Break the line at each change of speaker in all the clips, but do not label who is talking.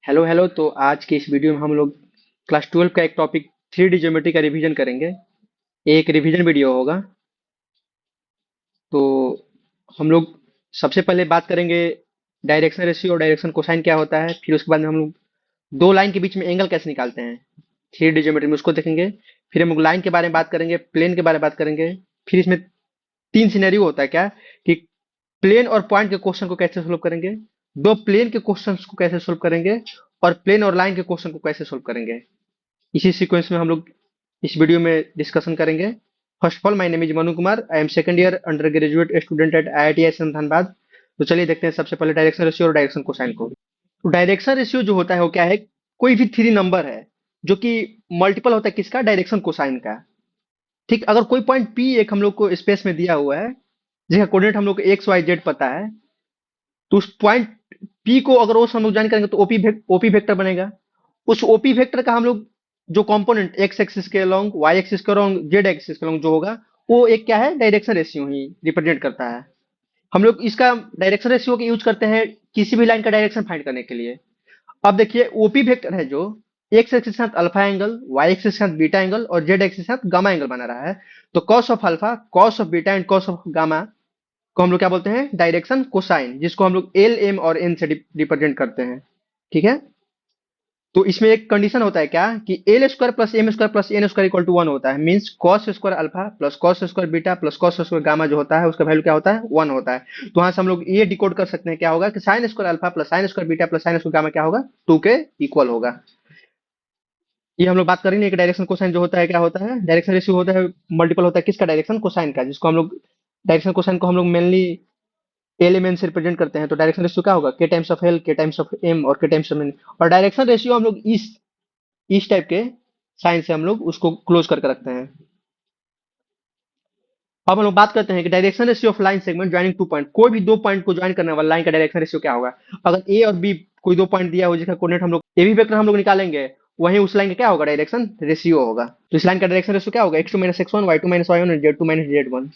Hello hello. तो आज की इस वीडियो में हम लोग क्लास 12 का एक टॉपिक 3D ज्योमेट्री का रिवीजन करेंगे। एक रिवीजन वीडियो होगा। तो हम लोग सबसे पहले बात करेंगे डायरेक्शन रेशियो और डायरेक्शन कोसाइन क्या होता है। फिर उसके बाद में हम लोग दो लाइन के बीच में एंगल कैसे निकालते हैं 3D ज्योमेट्री में, उसको देखेंगे। फिर हम लोग लाइन के बारे में बात करेंगे, प्लेन के बारे में बात करेंगे। फिर इसमें तीन सिनेरियो होता है क्या कि प्लेन और पॉइंट के क्वेश्चन को कैसे सोल्व करेंगे, दो प्लेन के क्वेश्चंस को कैसे सोल्व करेंगे, और प्लेन और लाइन के क्वेश्चन को कैसे सोल्व करेंगे। इसी सीक्वेंस में हम लोग इस वीडियो में डिस्कशन करेंगे। First of all, my name is Manu Kumar. I am second year under graduate student at IIT Dhanbad. तो चलिए देखते हैं सबसे पहले डायरेक्शन रेशियो और डायरेक्शन कोसाइन को। तो डायरेक्शन रेशियो जो होता है वो क्या है, कोई भी थ्री नंबर है जो कि मल्टीपल होता है किसका, डायरेक्शन कोसाइन का। ठीक, अगर कोई पॉइंट P एक हम लोग को स्पेस में दिया हुआ है जिसका कोऑर्डिनेट हम लोग को एक्स वाई जेड पता है, तो उस पॉइंट P को अगर वो हम लोग जान करेंगे तो ओपी वेक्टर बनेगा। उस ओपी वेक्टर का हम लोग जो कंपोनेंट एक्स एक्सिस के अलोंग, वाई एक्सिस के अलोंग, जेड एक्सिस के अलोंग जो होगा, वो एक क्या है, डायरेक्शन रेशियो ही रिप्रेजेंट करता है। हम लोग इसका डायरेक्शन रेशियो का यूज करते हैं किसी भी लाइन का डायरेक्शन फाइंड करने के लिए। अब देखिए, ओपी वेक्टर है जो एक्स एक्सिस के साथ अल्फा एंगल, वाई एक्सिस के साथ बीटा एंगल और जेड एक्सिस के साथ गामा एंगल बना रहा है। तो cos of alpha, cos of beta and cos of gamma को हम लोग क्या बोलते हैं, डायरेक्शन कोसाइन, जिसको हम लोग एल एम और एन से रिप्रेजेंट करते हैं। ठीक है। तो इसमें एक कंडीशन होता है क्या कि L square plus M square plus N square equal to 1 होता है। Means cos square alpha plus cos square beta plus cos square gamma जो होता है उसका वैल्यू क्या होता है, 1 होता है। तो वहां से हम लोग ये डिकोड कर सकते हैं, क्या होगा कि sine square alpha plus sine square beta plus sine square gamma क्या होगा, 2 के इक्वल होगा। ये हम लोग बात करेंगे कि डायरेक्शन कोसाइन जो होता है क्या होता है। डायरेक्शन रेशियो होता है, मल्टीपल होता है किसका, डायरेक्शन कोसाइन का, जिसको हम लोग डायरेक्शन कोसाइन को हम लोग मेनली एलिमेंट से रिप्रेजेंट करते हैं। तो डायरेक्शन रेशियो क्या होगा, के टाइम्स ऑफ एल, के टाइम्स ऑफ एम और के टाइम्स ऑफ एन। और डायरेक्शन रेशियो हम लोग इस टाइप के साइन से हम लोग उसको क्लोज करके रखते हैं। अब हम लोग बात करते हैं कि direction ratio of line segment joining two point, कोई भी दो पॉइंट को ज्वाइन करने वाला लाइन का डायरेक्शन रेशियो क्या होगा। अगर ए और बी कोई दो पॉइंट दिया हो जिसका कोऑर्डिनेट हम लोग ए बी वेक्टर हम लोग निकालेंगे, वहीं उस लाइन का क्या होगा, डायरेक्शन रेशियो होगा। तो इस लाइन का डायरेक्शन रेशियो क्या होगा, x2 minus x1, y2 minus y1 z2 minus z1।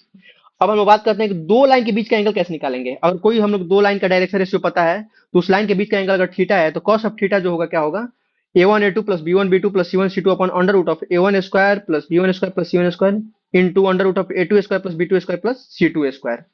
अब हम लोग बात करते हैं कि दो लाइन के बीच का एंगल कैसे निकालेंगे। अगर कोई हम लोग दो लाइन का डायरेक्शन रेशियो पता है, तो उस लाइन के बीच का एंगल अगर थीटा है तो cos ऑफ थीटा जो होगा क्या होगा, a1 a2 plus b1 b2 plus c1 c2 upon under root of a1 square plus b1 square plus c1 square into under root of a2 square plus b2 square plus c2 square.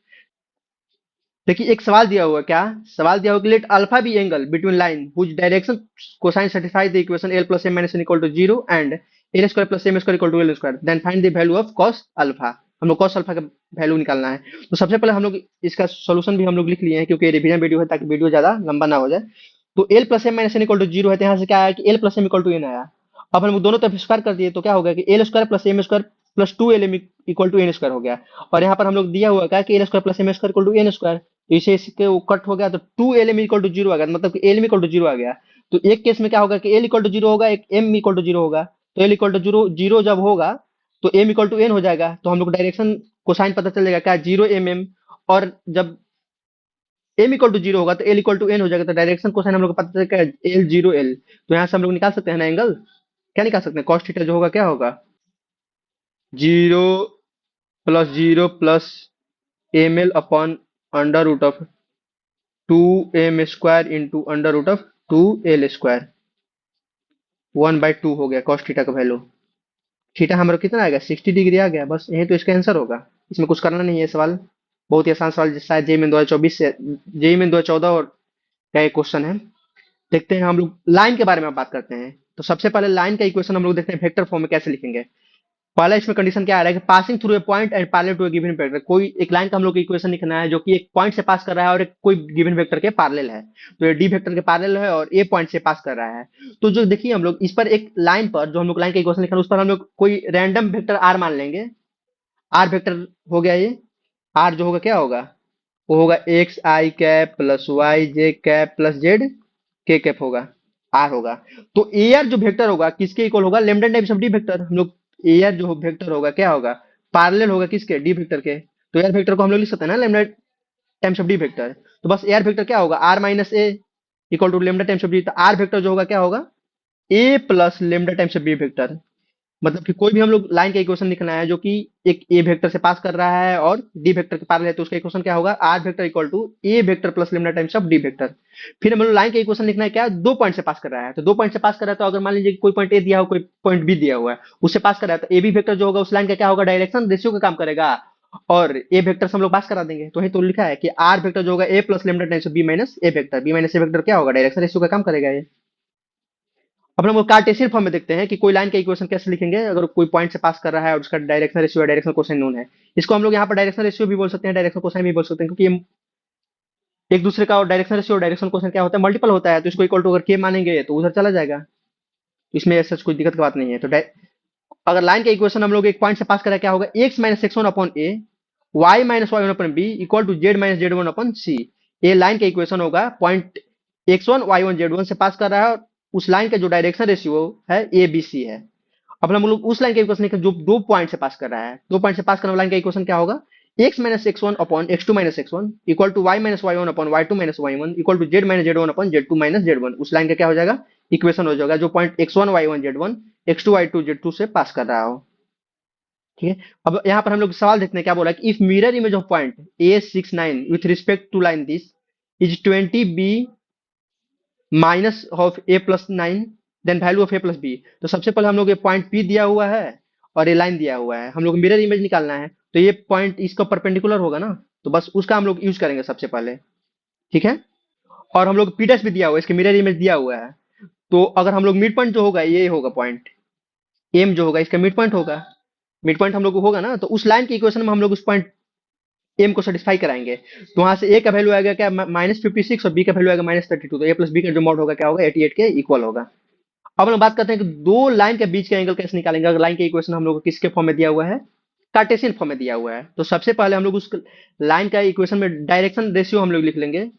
देखिए, एक सवाल दिया हुआ है, क्या सवाल दिया हुआ कि let alpha be angle between line whose direction cosine satisfy the equation L plus M minus N equal to zero and L square plus M square equal to L square, then find the value of cos alpha. हम लोग cos alpha का value निकालना है। तो सबसे पहले हम लोग इसका सोल्यूशन भी हम लोग लिख लिए हैं, क्योंकि रिवीजन वीडियो है ताकि वीडियो ज्यादा लंबा ना हो जाए। तो L plus M minus N equal to zero है, तो यहाँ से क्या आया कि L plus M equal to N आया। अब हम लोग दोनों तरफ स्क्वायर कर दिए तो क्या होगा कि L square plus M square plus two L M equal to N square हो गया। और यहाँ पर हम लोग दिया हुआ क्या कि L square plus M square equal to N square, तो इसे इसके वो कट हो गया तो two L M equal to zero आ गया, मतलब कि L M equal to zero आ गया। तो एक केस में क्या होगा कि एल इक्वल टू जीरो होगा, एक एम इक्वल टू जीरो होगा। तो L equal to zero zero जब होगा तो एम इक्वल टू एन हो जाएगा। तो हम लोग डायरेक्शन कोसाइन पता चल जाएगा क्या, जीरो एम एम। और जब एम इक्वल टू जीरो होगा तो एल इक्वल टू एन हो जाएगा। तो डायरेक्शन कोसाइन हम लोग को पता चल क्या, एल जीरो एल। तो यहाँ से हम लोग निकाल सकते हैं ना एंगल, क्या निकाल सकते हैं, कॉस थीटा जो होगा क्या होगा, zero plus M L upon under root of two M square into under root of two L square, 1/2 हो गया कॉस थीटा का वैल्यू। थीटा हमारा कितना आ गया, 60 डिग्री आ गया। बस यही तो इसका आंसर होगा। इसमें कुछ करना नहीं है सवाल, बहुत ही आसान सवाल, शायद जेई में 2024 से, जेई में 2014 और का एक क्वेश्चन है। देखते हैं हम लोग लाइन के बारे में बात करते हैं। तो सबसे पहले लाइन का इक्वेशन हम लोग देखते हैं वेक्टर फॉर्म में कैसे लिखेंगे। पहला इसमें कंडीशन क्या आ रहा है कि passing through a point and parallel to a given vector, कोई एक लाइन का हम लोग इक्वेशन लिखना है जो कि एक पॉइंट से पास कर रहा है और एक कोई गिवन वेक्टर के पैरेलल है। तो ये डी वेक्टर के पैरेलल है और ए पॉइंट से पास कर रहा है। तो जो देखिए हम लोग इस पर एक लाइन पर जो हम लोग लाइन का इक्वेशन लिख रहे हैं उस पर हम लोग कोई रैंडम वेक्टर आर मान लेंगे। आर वेक्टर हो गया ये। आर जो होगा क्या होगा, वो होगा एक्स आई कैप प्लस वाई जे कैप प्लस जेड के कैप होगा, आर होगा। तो ए आर जो वेक्टर होगा किसके इक्वल होगा, lambda times of D vector. हम लोग ए आर जो वेक्टर होगा क्या होगा, पैरेलल होगा किसके, डी वेक्टर के। तो एआर वेक्टर को हम लोग लिख सकते हैं ना lambda times of D vector. तो बस एआर वेक्टर क्या होगा, R minus A equal to lambda times of D. तो आर वेक्टर जो होगा क्या होगा, A plus lambda times of B vector. मतलब कि कोई भी हम लोग लाइन का इक्वेशन लिखना है जो कि एक ए वेक्टर से पास कर रहा है और डी वेक्टर के पैरेलल है, तो उसका इक्वेशन क्या होगा, R vector equal to A vector plus lambda times of D vector. फिर हम लोग लाइन का इक्वेशन लिखना है क्या, दो पॉइंट से पास कर रहा है, तो दो पॉइंट से पास कर रहा है, तो अगर मान लीजिए कोई पॉइंट ए दिया हो, कोई पॉइंट बी दिया हुआ है, उससे पास कर रहा है, तो ए बी वेक्टर जो होगा उस लाइन का क्या होगा, डायरेक्शन रेशियो का काम करेगा, और ए वेक्टर से हम लोग पास करा देंगे। तो वही तो लिखा है कि आर वेक्टर जो होगा A plus lambda times of B minus A vector, B minus A vector क्या होगा, डायरेक्शन रेशियो का काम करेगा ये। अब हम लोग कार्टेशियन फॉर्म में देखते हैं कि कोई लाइन का इक्वेशन कैसे लिखेंगे अगर कोई पॉइंट से पास कर रहा है और उसका डायरेक्शन रेशियो या डायरेक्शन कोसाइन नोन है। इसको हम लोग यहाँ पर डायरेक्शन रेशियो भी बोल सकते हैं, डायरेक्शन कोसाइन भी बोल सकते हैं, क्योंकि एक दूसरे का डायरेक्शन रेशियो और डायरेक्शन कोसाइन क्या होता है, मल्टीपल होता है, तो इसको इक्वल टू अगर के मानेंगे तो उधर चला जाएगा। इसमें ऐसा कोई दिक्कत की बात नहीं है। तो अगर लाइन का इक्वेशन हम लोग एक पॉइंट से पास करें क्या होगा, X minus x one upon A, Y minus Y one upon B equal to Z minus Z one upon C. ये लाइन का इक्वेशन होगा, point X one Y one Z one से पास कर रहा है और उस लाइन का जो डायरेक्शन रेशियो है ए बी सी है। अब हम लोग उस लाइन का इक्वेशन जो दो पॉइंट से पास कर रहा है, दो पॉइंट से पास करने वाला लाइन का इक्वेशन क्या होगा, X minus x one upon X two minus x one equal to Y minus Y one upon Y two minus Y one equal to Z minus Z one upon Z two minus Z one. उस line का क्या हो जाएगा, equation हो जाएगा, जो point X one Y one Z one X two Y two Z two से pass कर रहा हो। ठीक है। अब यहाँ पर हम लोग सवाल देखते हैं क्या बोला कि if mirror image of point A69 with respect to line this is 20 b minus of A+9 then value of A+b। तो सबसे पहले हम लोग ये पॉइंट P दिया हुआ है और ये लाइन दिया हुआ है, हम लोग मिरर इमेज निकालना है, तो ये पॉइंट इसका परपेंडिकुलर होगा ना, तो बस उसका हम लोग यूज करेंगे सबसे पहले। ठीक है। और हम लोग P' भी दिया हुआ है, इसके मिरर इमेज दिया हुआ है, तो अगर हम लोग मिड पॉइंट जो होगा ये होगा पॉइंट एम जो होगा इसका मिड पॉइंट होगा, मिड पॉइंट हम लोग को होगा ना, तो उस लाइन के इक्वेशन में हम लोग उस पॉइंट एम को सेटिस्फाई कराएंगे। तो वहां से ए का वैल्यू आएगा क्या, -56 और बी का वैल्यू आएगा -32, तो ए प्लस बी का जो मॉड होगा क्या होगा, 88 के इक्वल होगा। अब हम बात करते हैं कि दो लाइन के बीच का एंगल कैसे निकालेंगे, अगर लाइन का इक्वेशन हम लोग को किसके फॉर्म में दिया हुआ है, कार्टेशियन फॉर्म में दिया हुआ है। तो सबसे पहले हम लोग उस लाइन का इक्वेशन में डायरेक्शन रेशियो हम लोग लिख लेंगे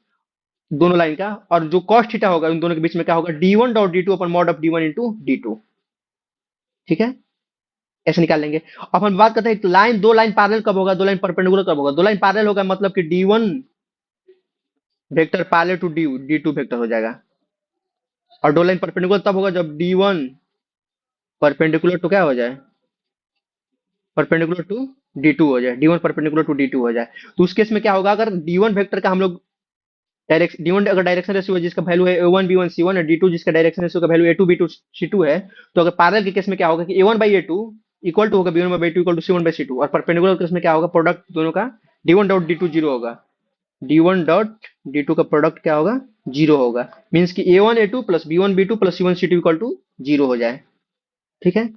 दोनों लाइन का, और जो कॉस थीटा होगा उन दोनों के बीच में क्या होगा, d1 dot d2 upon mod of d1 into d2। ठीक है, ऐसे निकाल लेंगे। अब हम बात करते हैं लाइन, दो लाइन पैरेलल कब होगा, दो लाइन परपेंडिकुलर कब होगा, दो लाइन पैरेलल होगा मतलब कि d1 vector parallel to d2 vector हो जाएगा, और दो लाइन परपेंडिकुलर तब होगा जब d1 परपेंडिकुलर टू क्या हो जाए, परपेंडिकुलर टू d2 हो जाए, d1 परपेंडिकुलर टू d2 हो जाए। तो उस केस में क्या होगा, अगर d1 वेक्टर का हम लोग डायरेक्ट d1 अगर डायरेक्शन रेशियो है जिसका वैल्यू है a1 b1 c1 और d2 जिसका डायरेक्शन रेशियो का वैल्यू a2 b2 c2 है, तो अगर पैरेलल के केस में क्या होगा कि a1 by a2 equal to होगा b1 by b2 equal to c1 by c2, और परपेंडिकुलर केस में क्या होगा, प्रोडक्ट दोनों का d1 डॉट d2 जीरो होगा, d1 डॉट d2 का प्रोडक्ट क्या होगा, जीरो होगा, मींस कि a1 a2 plus b1 b2 plus c1 c2 equal to zero हो जाए। ठीक है।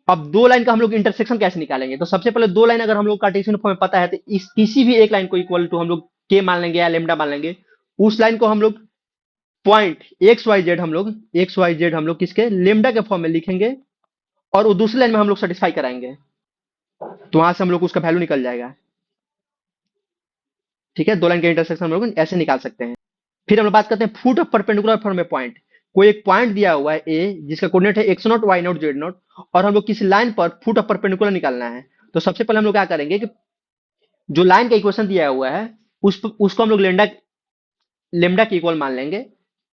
अब दो लाइन का हम लोग इंटरसेक्शन कैसे निकालेंगे, तो सबसे पहले दो लाइन अगर हम लोग कार्टेशियन फॉर्म में पता है, तो इस किसी भी एक लाइन को इक्वल टू हम लोग के मान लेंगे या लेमडा मान लेंगे, उस लाइन को हम लोग पॉइंट एक्स वाई जेड हम लोग किसके लेमडा के फॉर्म में लिखेंगे, और वो दूसरी लाइन में हम लोग सेटिस्फाई कराएंगे, तो वहां से हम लोग उसका वैल्यू निकल जाएगा। ठीक है, दो लाइन के इंटरसेक्शन हम लोग ऐसे निकाल सकते हैं। फिर हम लोग बात करते हैं फुट ऑफ परपेंडिकुलर फॉर्म में पॉइंट, कोई एक पॉइंट दिया हुआ है ए जिसका कोऑर्डिनेट है X naught Y naught Z naught, और हम लोग किसी लाइन पर फुट ऑफ परपेंडिकुलर निकालना है। तो सबसे पहले हम लोग क्या करेंगे कि जो लाइन का इक्वेशन दिया हुआ है उसको हम लोग लेमडा लेमडा की इक्वल मान लेंगे।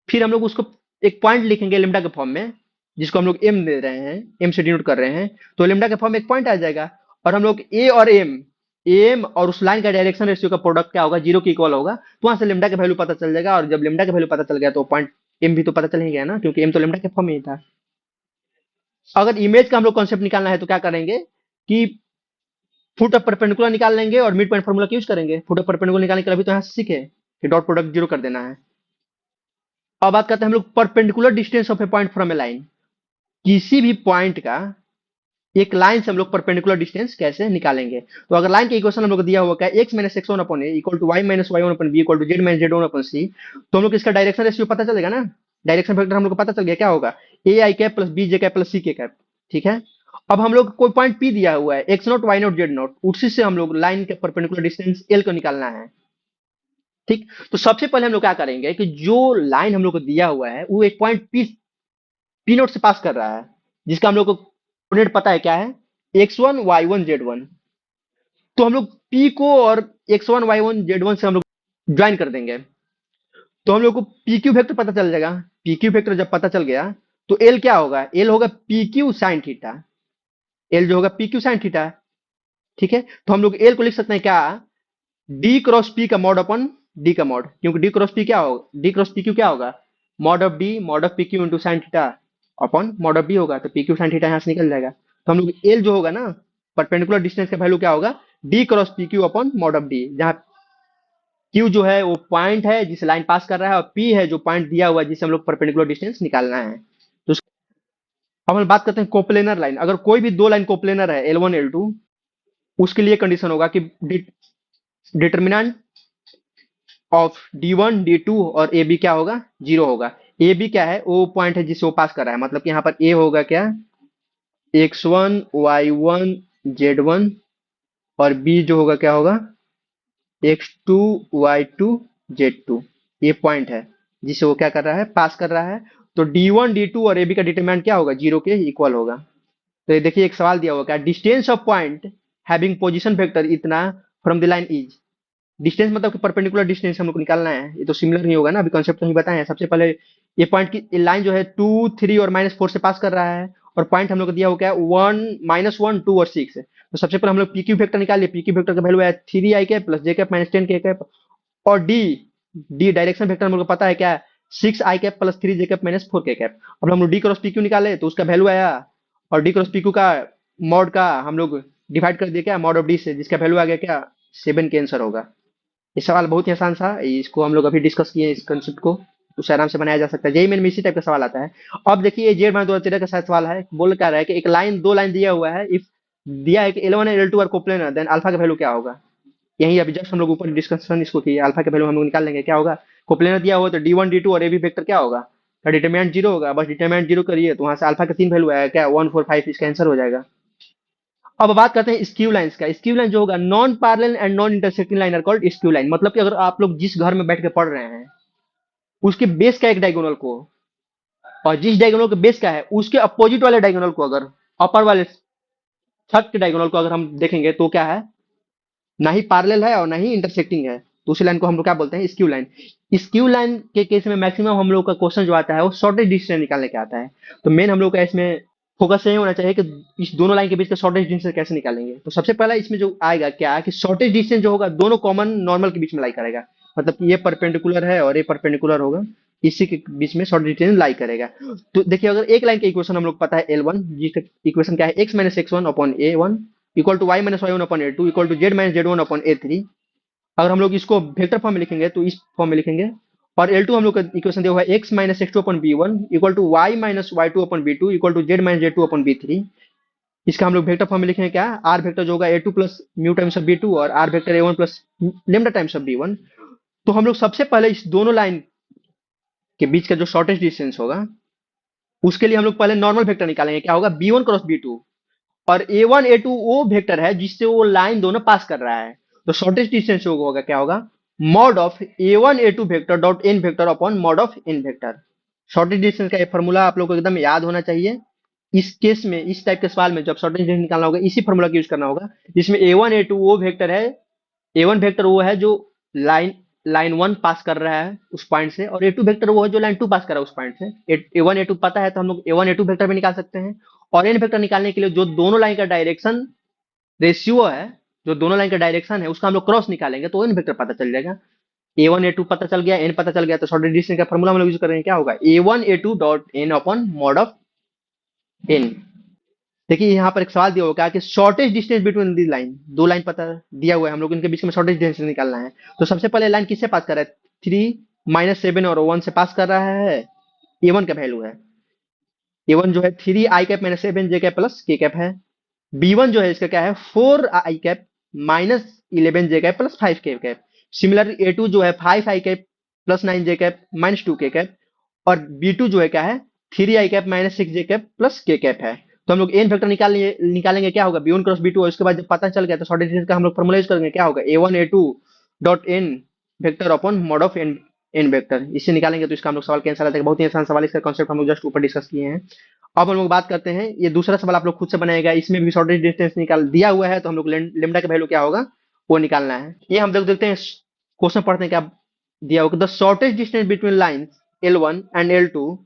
फिर हम लोग उसको एक पॉइंट लिखेंगे लेमडा के फॉर्म में, जिसको हम लोग एम दे रहे हैं, एम से डिनोट कर रहे हैं, तो लेमडा के फॉर्म में एक पॉइंट आ जाएगा, और हम लोग ए और एम और उस लाइन का डायरेक्शन रेशियो का प्रोडक्ट क्या होगा, जीरो की इक्वल होगा, तो वहां से लेमडा का वैल्यू पता चल जाएगा, और जब लेमडा का वैल्यू पता चल गया तो पॉइंट एम भी तो पता चल ही गया ना, क्योंकि एम तो लेमडा के फॉर्म में ही था। अगर इमेज का हम लोग कॉन्सेप्ट निकालना है तो क्या करेंगे कि फुट ऑफ परपेंडिकुलर निकाल लेंगे और मिड पॉइंट फॉर्मूला का यूज करेंगे। फुट ऑफ परपेंडिकुलर निकालने के लिए अभी तो यहाँ से सीखे कि डॉट प्रोडक्ट जीरो कर देना है। अब बात करते हैं हम लोग perpendicular distance of A point from A line, किसी भी पॉइंट का एक लाइन से हम लोग परपेंडिकुलर डिस्टेंस कैसे निकालेंगे। तो अगर लाइन के इक्वेशन हम लोग दिया हुआ क्या, x minus x one upon A equal to Y minus Y one upon B equal to Z minus Z one upon C, तो हम लोग इसका डायरेक्शन रेशियो पता चलेगा ना, डायरेक्शन वेक्टर हम लोग को पता चल गया क्या होगा, A I cap plus B J cap plus C K cap. ठीक है। अब हम लोग कोई पॉइंट पी दिया हुआ है X naught Y naught Z naught, उसी से हम लोग लाइन के परपेंडिकुलर डिस्टेंस एल को निकालना है। ठीक। तो सबसे पहले हम लोग क्या करेंगे कि जो लाइन हम लोग को दिया हुआ है वो एक पॉइंट पी पी नोट से पास कर रहा है, जिसका हम लोग को कोऑर्डिनेट पता है क्या है, x1 y1 z1। तो हम लोग p को और x1 y1 z1 से हम लोग ज्वाइन कर देंगे, तो हम लोग को pq वेक्टर पता चल जाएगा। pq वेक्टर जब पता चल गया तो एल क्या होगा, एल होगा P Q sine theta, L जो होगा पी क्यू साइन थीटा। ठीक है, तो हम लोग एल को लिख सकते हैं क्या, डी क्रॉस पी का मॉड अपन डी का मॉड, क्योंकि डी क्रॉस पी क्या होगा, डी क्रॉस पी क्यू क्या होगा, mod of D mod of P Q into sine theta upon mod of D होगा, तो पी क्यू साइन थीटा यहाँ से निकल जाएगा। तो हम लोग एल जो होगा ना, परपेंडिकुलर डिस्टेंस का वैल्यू क्या होगा, D cross P Q upon mod of D, जहाँ क्यू जो है वो पॉइंट है जिसे लाइन पास कर रहा है, और पी है जो पॉइंट दिया हुआ है जिसे हम लोग परपेंडिकुलर डिस्टेंस निकालना है। तो अब हम बात करते हैं कोप्लेनर लाइन। अगर कोई भी दो लाइन कोप्लेनर है L1 L2, उसके लिए कंडीशन होगा कि डिटर्मिनेंट ऑफ D1 D2 और AB क्या होगा, जीरो होगा। AB क्या है, वो पॉइंट है जिसे वो पास कर रहा है, मतलब कि यहाँ पर A होगा क्या, x1 y1 z1, और B जो होगा क्या होगा, x2 y2 z2। ये पॉइंट है जिसे वो क्या कर रहा है, पास कर रहा है। तो D1 D2 और AB का डिटरमिनेंट क्या होगा, जीरो के इक्वल होगा। तो ये देखिए एक सवाल दिया हुआ, क्या distance of point having position vector इतना from the line is, distance मतलब कि परपेंडिकुलर डिस्टेंस हम लोग को निकालना है, ये तो सिमिलर ही होगा ना, अभी कॉन्सेप्ट तो नहीं बताए हैं। सबसे पहले ये पॉइंट की लाइन जो है 2 3 और -4 से पास कर रहा है, और पॉइंट हम लोग को दिया हुआ क्या है, 1 -1 2 और 6 है। तो सबसे पहले हम लोग पी क्यू वेक्टर निकालिए, पी क्यू वेक्टर का वैल्यू है 3 i cap plus J cap minus 10 k cap, और डी, डी डायरेक्शन वेक्टर हम लोग को पता है क्या है, 6 i cap plus 3 j cap minus 4 k cap. अब हम लोग डी क्रॉस पी क्यू निकाले तो उसका वैल्यू आया, और डी क्रॉस पी क्यू का मॉड का हम लोग डिवाइड कर दिया क्या, मॉड ऑफ डी से, जिसका वैल्यू आ गया क्या, 7 के आंसर होगा। ये सवाल बहुत ही आसान था, इसको हम लोग अभी डिस्कस किए इस कंसेप्ट को, उसे आराम से बनाया जा सकता है। जेई में इसी टाइप का सवाल आता है। अब देखिए जेड माइनस 2013 का शायद सवाल है, बोल क्या रहा है कि एक लाइन दो लाइन दिया हुआ है, इफ दिया है कि L1 और L2 are coplanar, then alpha का वैल्यू क्या होगा। यही अभी जस्ट हम लोग ऊपर डिस्कशन इसको किए, अल्फा का वैल्यू हम लोग निकाल लेंगे क्या होगा, कोप्लेनर दिया हुआ तो D1 D2 और ए बी वेक्टर क्या होगा, का डिटरमिनेंट जीरो होगा, बस डिटरमिनेंट जीरो करिए तो वहां से अल्फा का तीन वैल्यू आया क्या, 1 4 5, इसका आंसर हो जाएगा। अब बात करते हैं स्क्यू लाइंस का। स्क्यू लाइन जो होगा, non parallel and non intersecting line are called skew line. मतलब कि अगर आप लोग जिस घर में बैठ के पढ़ रहे हैं, उसके बेस का एक डायगोनल को, और जिस डायगोनल के बेस का है उसके अपोजिट वाले डायगोनल को, अगर अपर वाले छत के डायगोनल को अगर हम देखेंगे तो क्या है, ना ही पैरेलल है और ना ही इंटरसेक्टिंग है, तो उसी लाइन को हम लोग क्या बोलते हैं, स्क्यू लाइन। स्क्यू लाइन के केस में मैक्सिमम हम लोग का क्वेश्चन जो आता है वो शॉर्टेज डिस्टेंस निकालने के आता है। तो मेन हम लोग का इसमें फोकस यही होना चाहिए कि इस दोनों लाइन के बीच का शॉर्टेज डिस्टेंस कैसे निकालेंगे। तो सबसे पहला इसमें जो आएगा क्या है कि शॉर्टेज डिस्टेंस जो होगा दोनों कॉमन नॉर्मल के बीच में लाई करेगा, मतलब कि ये परपेंडिकुलर है और ये परपेंडिकुलर होगा, इसी के बीच में शॉर्टेज डिस्टेंस लाई करेगा। तो देखिए अगर एक लाइन का इक्वेशन हम लोग पता है L1, जिसका इक्वेशन क्या है, x minus x1 upon a1 equal to y minus y1 upon a2 equal to z minus z1 upon a3। अगर हम लोग इसको वेक्टर फॉर्म में लिखेंगे तो इस फॉर्म में लिखेंगे, और L2 हम लोग का इक्वेशन दिया हुआ है x minus x2 upon b1 equal to y minus y2 upon b2 equal to z minus z2 upon b3। इसका हम लोग वेक्टर फॉर्म में लिखेंगे क्या, r वेक्टर जो होगा a2 plus mu times of b2 और r vector a1 plus lambda times of b1। तो हम लोग सबसे पहले इस दोनों लाइन के बीच का जो शॉर्टेज डिस्टेंस होगा उसके लिए हम लोग पहले नॉर्मल वेक्टर निकालेंगे, क्या होगा b1 क्रॉस b2, और a1 a2 वो वेक्टर है जिससे वो लाइन दोनों पास कर रहा है। तो शॉर्टेज डिस्टेंस होगा क्या होगा, mod of a1 a2 vector dot n vector upon mod of n vector. Shortage distance का ये फॉर्मूला आप लोग को एकदम याद होना चाहिए। इस केस में, इस टाइप के सवाल में जब शॉर्टेज डिस्टेंस निकालना होगा इसी फॉर्मूला का यूज करना होगा, जिसमें a1 a2 वो वेक्टर है, ए वन वेक्टर वो है जो लाइन लाइन वन पास कर रहा है उस पॉइंट से, और ए टू वेक्टर वो है जो लाइन टू पास कर रहा है उस पॉइंट से। ए वन ए टू पता है तो हम लोग ए वन ए टू वेक्टर भी निकाल सकते हैं। और एन वेक्टर निकालने के लिए जो दोनों लाइन का डायरेक्शन रेशियो है, जो दोनों लाइन का डायरेक्शन है उसका हम लोग क्रॉस निकालेंगे तो एन वेक्टर पता चल जाएगा। ए वन ए टू पता चल गया, एन पता चल गया, तो शॉर्टेज डिस्टेंस का फॉर्मूला हम लोग यूज करेंगे, क्या होगा A one A two dot N upon mod of N. देखिए यहाँ पर एक सवाल दिया होगा कि shortest distance between the line, दो लाइन पता दिया हुआ है, हम लोग इनके बीच में शॉर्टेज डिस्टेंस निकालना है। तो सबसे पहले लाइन किससे पास कर रहा है, 3 -7 और 1 से पास कर रहा है, ए वन का वैल्यू है, ए वन जो है 3 i cap minus 7 j cap plus K cap है। बी वन जो है इसका क्या है, 4 i cap minus 11 j cap plus 5 के कैप। सिमिलर ए टू जो है 5 i cap plus 9 j cap minus 2 के कैप, और बी टू जो है क्या है, 3 i cap minus 6 j cap plus K cap है। तो हम लोग एन वेक्टर निकालेंगे क्या होगा, B one cross B two, और उसके बाद जब पता चल गया तो शॉर्टेज डिस्टेंस का हम लोग फॉर्मूला यूज करेंगे, क्या होगा A one A two dot N vector upon mod of N N vector. इससे निकालेंगे तो इसका हम लोग सवाल कैंसिल आता है। बहुत ही आसान सवाल, इसका कॉन्सेप्ट हम लोग जस्ट ऊपर डिस्कस किए हैं। अब हम लोग बात करते हैं, ये दूसरा सवाल आप लोग खुद से बनाएगा, इसमें भी शॉर्टेज डिस्टेंस निकाल दिया हुआ है, तो हम लोग लेमडा का वैल्यू क्या होगा वो निकालना है। ये हम लोग देखते हैं, क्वेश्चन पढ़ते हैं क्या दिया होगा, the shortage distance between lines L1 and L2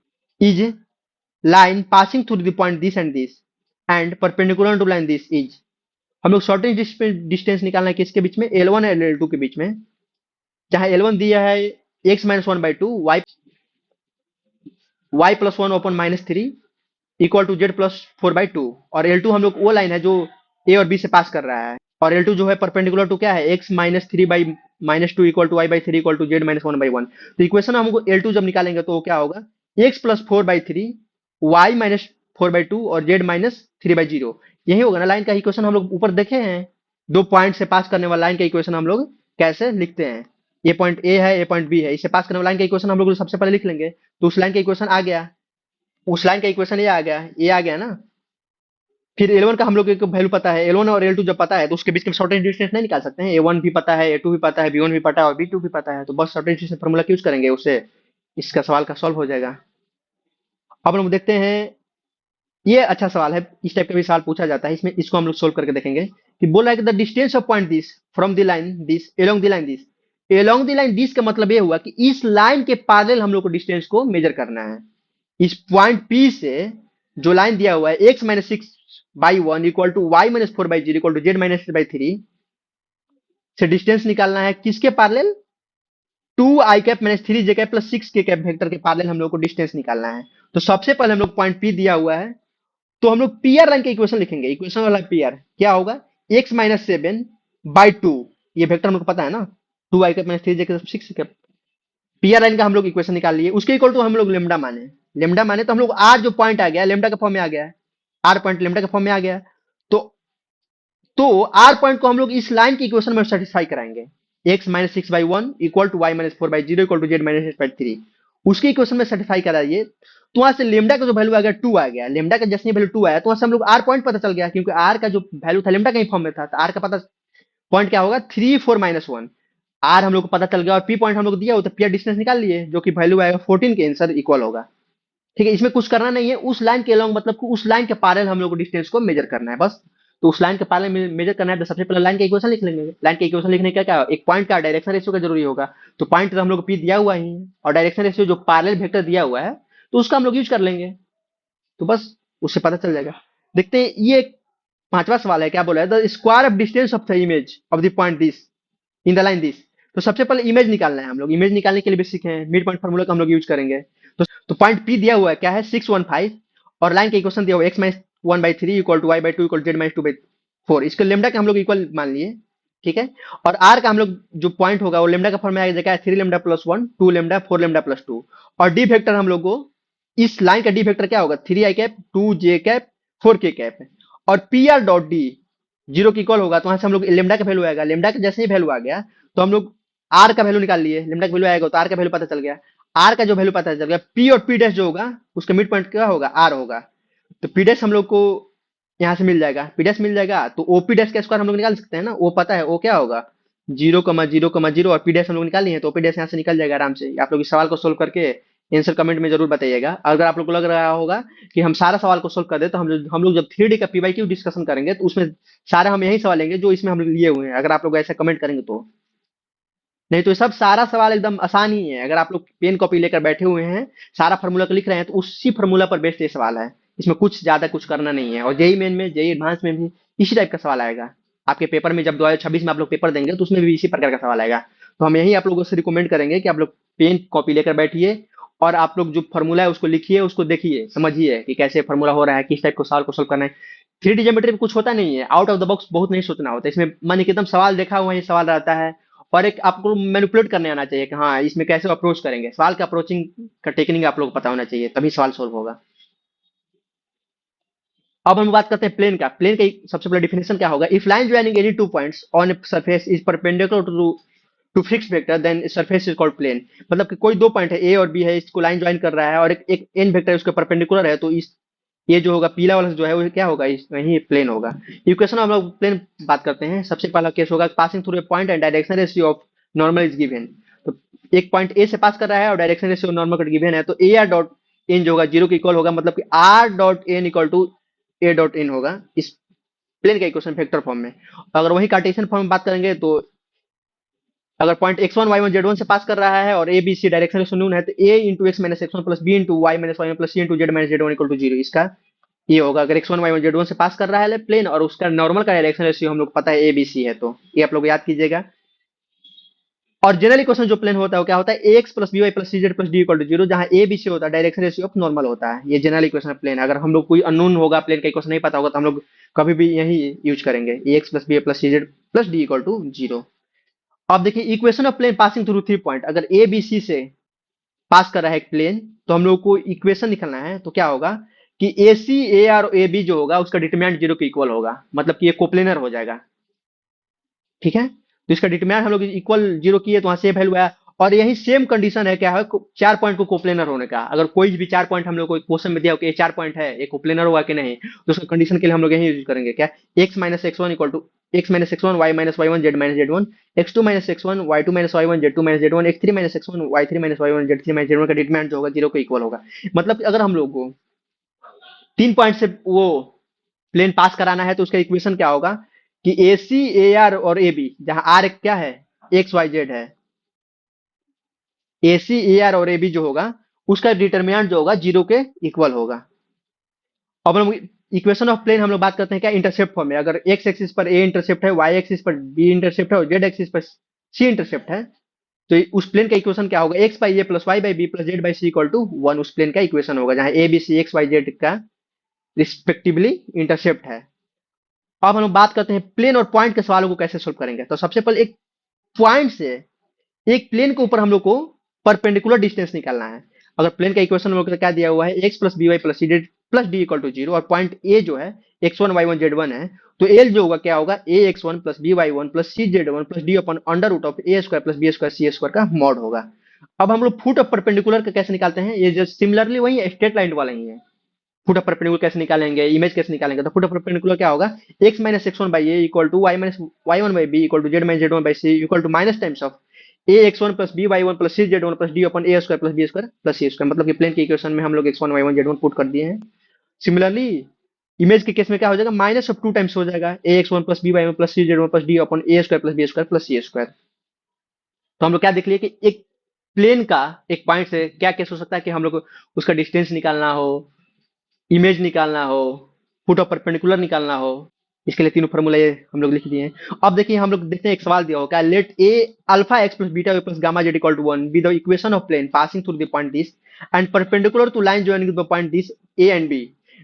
is line passing through the point this and this and perpendicular to line this is, हम लोग शॉर्टेस्ट डिस्टेंस निकालना है किसके बीच में, L1 और L2 के बीच में, जहां L1 दिया है x minus one by two, Y plus one upon minus three equal to Z plus four by two, और L2 हम लोग वो लाइन है जो ए और बी से पास कर रहा है, और L2 जो है परपेंडिकुलर टू क्या है, x minus three by minus two equal to Y by three equal to Z minus one by one. तो इक्वेशन हमको L2 जब निकालेंगे तो क्या होगा, x plus four by three, Y minus four by two और Z minus three by zero, यही होगा ना लाइन का इक्वेशन। हम लोग ऊपर देखे हैं दो पॉइंट से पास करने वाला लाइन का इक्वेशन हम लोग कैसे लिखते हैं, ये पॉइंट ए है, ये पॉइंट बी है, इससे पास करने वाला लाइन का इक्वेशन हम लोग सबसे पहले लिख लेंगे, तो उस लाइन का इक्वेशन आ गया, उस लाइन का इक्वेशन ये आ गया ना। फिर L1 का हम लोग को वैल्यू पता है, L1 और L2 जब पता है तो उसके बीच में शॉर्टेज डिस्टेंस नहीं निकाल सकते हैं, A1 भी पता है, A2 भी पता है, B1 भी पता है और B2 भी पता है, तो बस शॉर्टेज डिस्टेंस फॉर्मूला यूज करेंगे, उससे इसका सवाल का सॉल्व हो जाएगा। अब हम देखते हैं, ये अच्छा सवाल है, इस टाइप का भी सवाल पूछा जाता है, इसमें इसको हम लोग सोल्व करके देखेंगे कि बोला है कि the distance of point this from the line this along the line this, along the line this का मतलब ये हुआ कि इस लाइन के पैरेलल हम लोग को डिस्टेंस को मेजर करना है। इस पॉइंट पी से जो लाइन दिया हुआ है X minus six by one equal to Y minus four by zero equal to Z minus by three से डिस्टेंस निकालना है किसके parallel, two I cap minus three J cap plus six K cap vector के parallel हम लोग को distance निकालना है। तो सबसे पहले हम लोग पॉइंट पी दिया हुआ है तो हम लोग पीआर लाइन का इक्वेशन लिखेंगे, इक्वेशन वाला पीआर क्या होगा, X minus seven by two, ये वेक्टर हम लोग को पता है ना, two I cap minus three J cap six cap, PR line का हम लोग इक्वेशन निकाल लिए, उसके इक्वल टू हम लोग लेमडा माने, लेमडा माने तो हम लोग आर जो पॉइंट आ गया लेमडा के फॉर्म में आ गया, आर पॉइंट लेमडा के फॉर्म में आ गया, तो आर पॉइंट को हम लोग इस लाइन की इक्वेशन में सेटिस्फाई कराएंगे, X minus six by one equal to Y minus four by zero equal to Z minus eight by three, उसकी इक्वेशन में सेटिस्फाई कराइए, तो वहां से लेमडा का जो वैल्यू आ गया टू आ गया, लेमडा का जैसे वैल्यू टू आया तो वहां से हम लोग आर पॉइंट पता चल गया, क्योंकि आर का जो वैल्यू था लेमडा का ही फॉर्म में था, तो आर का पता पॉइंट क्या होगा, three four minus one, R हम लोग को पता चल गया और पी पॉइंट हम लोग दिया हो तो पी डिस्टेंस निकाल लिए जो कि वैल्यू आएगा 14 के आंसर इक्वल होगा। ठीक है, इसमें कुछ करना नहीं है, उस लाइन के अलॉन्ग मतलब कि उस लाइन के पैरेलल हम लोग को डिस्टेंस को मेजर करना है बस। तो उस लाइन के पैरेलल मेजर करना है तो सबसे पहले लाइन का इक्वेशन लिख लेंगे, लाइन का इक्वेशन लिखने का क्या एक पॉइंट का डायरेक्शन रेशियो का जरूरी होगा, तो पॉइंट तो हम लोग को पी दिया हुआ ही है और डायरेक्शन रेशियो जो पैरेलल वेक्टर दिया हुआ है तो उसका हम लोग यूज कर लेंगे, तो बस उससे पता चल जाएगा। देखते हैं ये पांचवा सवाल है, क्या बोला है, the square of distance of the image of the point this in the line this. तो सबसे पहले इमेज निकालना है, हम लोग इमेज निकालने के लिए बेसिक है, मिड पॉइंट फार्मूला का हम लोग यूज करेंगे। तो पॉइंट पी दिया हुआ है क्या है 615 और लाइन का इक्वेशन दिया हुआ है X minus one by three equal to Y by two equal Z minus two by four, इसको लेमडा का हम लोग इक्वल मान लिए, ठीक है। और आर का हम लोग जो पॉइंट होगा वो लेमडा का फॉर्म में आ जाएगा three lambda plus one, two lambda, four lambda plus two, और डी वेक्टर हम लोग को इस लाइन का डी वेक्टर क्या होगा, three I cap, two J cap, four K cap, और P R dot D zero की इक्वल होगा, तो वहां से हम लोग लेमडा का वैल्यू आएगा, लेमडा का जैसे ही वैल्यू आ गया तो हम लोग आर का वैल्यू निकाल लिए, लेमडा का वैल्यू आएगा तो आर का वैल्यू पता चल गया, आर का जो वैल्यू पता चल गया, पी और पी डैश जो होगा उसका मिड पॉइंट क्या होगा, आर होगा, तो पी डैश हम लोग को यहाँ से मिल जाएगा, पी डैश मिल जाएगा तो ओपी डैश का स्क्वायर हम लोग निकाल सकते हैं ना, वो पता है वो क्या होगा, जीरो कमा जीरो, और पी डैश हम लोग निकाल लिए तो ओपी डैश यहाँ से निकल जाएगा आराम से। आप लोग इस सवाल को सोल्व करके आंसर कमेंट में जरूर बताइएगा, अगर आप लोग को लग रहा होगा कि हम सारा सवाल को सोल्व कर दे तो हम लोग जब थ्री डी का पीवाई क्यू डिस्कशन करेंगे तो उसमें सारे हम यही सवाल लेंगे जो इसमें हम लोग लिए हुए हैं, अगर आप लोग ऐसा कमेंट करेंगे तो। नहीं तो ये सब सारा सवाल एकदम आसान ही है, अगर आप लोग पेन कॉपी लेकर बैठे हुए हैं सारा फार्मूला को लिख रहे हैं तो उसी फार्मूला पर बेस्ड ये सवाल है, इसमें कुछ ज्यादा कुछ करना नहीं है। और जेई मेन में, जेई एडवांस में भी इसी टाइप का सवाल आएगा आपके पेपर में, जब 2026 में आप लोग पेपर देंगे तो उसमें भी इसी प्रकार का सवाल आएगा। तो हम यही आप लोगों से रिकमेंड करेंगे कि आप लोग पेन कॉपी लेकर बैठिए और आप लोग जो फार्मूला है उसको लिखिए, उसको देखिए, समझिए कि कैसे फार्मूला हो रहा है, किस टाइप को सवाल को सोल्व करना है। थ्री डी ज्योमेट्री में कुछ होता नहीं है, आउट ऑफ द बॉक्स बहुत नहीं सोचना होता है, इसमें मन एकदम सवाल देखा हुआ ही सवाल रहता है, और एक आपको मैनिपुलेट करने आना चाहिए कि हाँ इसमें कैसे अप्रोच करेंगे, सवाल का अप्रोचिंग का टेक्निक आप लोग को पता होना चाहिए, तभी सवाल सोल्व होगा। अब हम बात करते हैं प्लेन का, प्लेन का सबसे पहले डिफिनेशन क्या होगा, if line joining any two points on a surface is perpendicular to fix vector then surface is called plane. मतलब कि कोई दो पॉइंट है ए और बी है, इसको लाइन ज्वाइन कर रहा है और एक एन वेक्टर उसके परपेंडिकुलर है, तो इस ये जो होगा पीला वाला जो है वो क्या होगा, वही प्लेन होगा। इक्वेशन हम लोग प्लेन बात करते हैं, सबसे पहला केस होगा passing through a point and direction ratio of normal is given. तो एक पॉइंट ए से पास कर रहा है और direction ratio normal cut given है, तो ए आर डॉट एन जो होगा जीरो के इक्वल होगा, मतलब कि R dot N equal to A dot N होगा इस प्लेन का इक्वेशन वेक्टर फॉर्म में। अगर वही कार्टेशियन फॉर्म में बात करेंगे तो अगर पॉइंट x1 y1 z1 से पास कर रहा है और ए बी सी डायरेक्शन शून्य है तो a into x minus x one plus B into Y minus Y one plus C into Z minus Z one equal to zero, इसका ये होगा। अगर x1 y1 z1 से पास कर रहा है प्लेन और उसका नॉर्मल का डायरेक्शन रेशियो हम लोग पता है ए बी सी है, तो ये आप लोग याद कीजिएगा। और जनरल इक्वेशन जो प्लेन होता है वो क्या होता है, ax plus B Y plus C Z plus D equal to zero, जहां ए बी सी होता है डायरेक्शन रेशियो ऑफ नॉर्मल होता है। ये जनरल इक्वेशन प्लेन। अगर हम लोग कोई अननोन होगा प्लेन का इक्वेशन नहीं पता होगा तो हम लोग कभी भी यही यूज करेंगे, ax plus B plus C Z plus D equal to zero. अब देखिए equation of plane passing through 3 point, अगर ए बी सी से पास कर रहा है एक प्लेन तो हम लोग को इक्वेशन निकलना है, तो क्या होगा कि ए सी ए आर ए बी जो होगा उसका डिटरमिनेंट जीरो के इक्वल होगा, मतलब कि ये कोप्लेनर हो जाएगा। ठीक है, तो इसका डिटरमिनेंट हम लोग इक्वल जीरो किए तो वहां से वैल्यू आया। और यही सेम कंडीशन है क्या है, 4 पॉइंट को कोप्लेनर होने का। अगर कोई भी 4 पॉइंट हम लोग को क्वेश्चन में दिया हो कि ये 4 पॉइंट है, ये कोप्लेनर हुआ कि नहीं, तो उसका कंडीशन के लिए हम लोग यही यूज करेंगे क्या, x minus x one equal to X minus x one Y minus Y one Z minus Z one, X two minus x one Y two minus Y one Z two minus Z one, X three minus x one Y three minus Y one Z three minus Z one का determinant जो होगा zero के equal होगा। मतलब अगर हम लोग को 3 पॉइंट से वो प्लेन पास कराना है तो उसका इक्वेशन क्या होगा कि ए सी ए आर और ए बी, जहां आर क्या है, एक्स वाई जेड है, ए सी ए आर और ए बी जो होगा उसका डिटरमिनेंट जो होगा जीरो के इक्वल होगा। अब हम इक्वेशन ऑफ प्लेन हम लोग बात करते हैं क्या, इंटरसेप्ट फॉर्म में। अगर एक्स एक्सिस पर ए इंटरसेप्ट है, वाई एक्सिस पर बी इंटरसेप्ट है और जेड एक्सिस पर सी इंटरसेप्ट है, तो उस प्लेन का इक्वेशन क्या होगा, X by A plus Y by B plus Z by C equal to one, उस प्लेन का इक्वेशन होगा जहां A B C X Y Z का रिस्पेक्टिवली इंटरसेप्ट है। अब हम लोग बात करते हैं प्लेन और पॉइंट के सवालों को कैसे सोल्व करेंगे। तो सबसे पहले एक पॉइंट से एक प्लेन के ऊपर हम लोग को परपेंडिकुलर डिस्टेंस निकालना है। अगर प्लेन का इक्वेशन हम लोग को क्या दिया हुआ है, X plus B Y plus C Z plus D equal to zero, और पॉइंट ए जो है X one Y one Z one है, तो एल जो होगा क्या होगा, A X one plus B Y one plus C Z one plus D upon under root of A square plus B square C square का mod होगा। अब हम लोग फुट ऑफ परपेंडिकुलर का कैसे निकालते हैं, ये जो सिमिलरली वही स्ट्रेट लाइन वाला ही है। फुट ऑफ परपेंडिकुलर कैसे निकालेंगे, इमेज कैसे निकालेंगे, तो फुट ऑफ परपेंडिकुलर क्या होगा, X minus x one by A equal to Y minus Y one by B equal to Z minus Z one by C equal to minus times of A X one plus B Y one plus C Z one plus D upon A square plus B square plus C square. मतलब कि plane के equation में हम लोग X one Y one Z one put कर दिए हैं। Similarly image के केस में क्या हो जाएगा, माइनस ऑफ टू टाइम्स हो जाएगा, A X one plus B Y one plus C Z one plus D upon A square plus B square plus C square. तो हम लोग क्या देख लिए कि एक प्लेन का एक पॉइंट से क्या केस हो सकता है कि हम लोग को उसका डिस्टेंस निकालना हो, इमेज निकालना हो, फुट ऑफ परपेंडिकुलर निकालना हो, इसके लिए तीनों फॉर्मूला ये हम लोग लिख दिए हैं। अब देखिए हम लोग देखते हैं, एक सवाल दिया होगा, let A alpha X plus beta plus gamma Z equal to one be the equation of plane passing through the point this and perpendicular to line joining the point this A and B,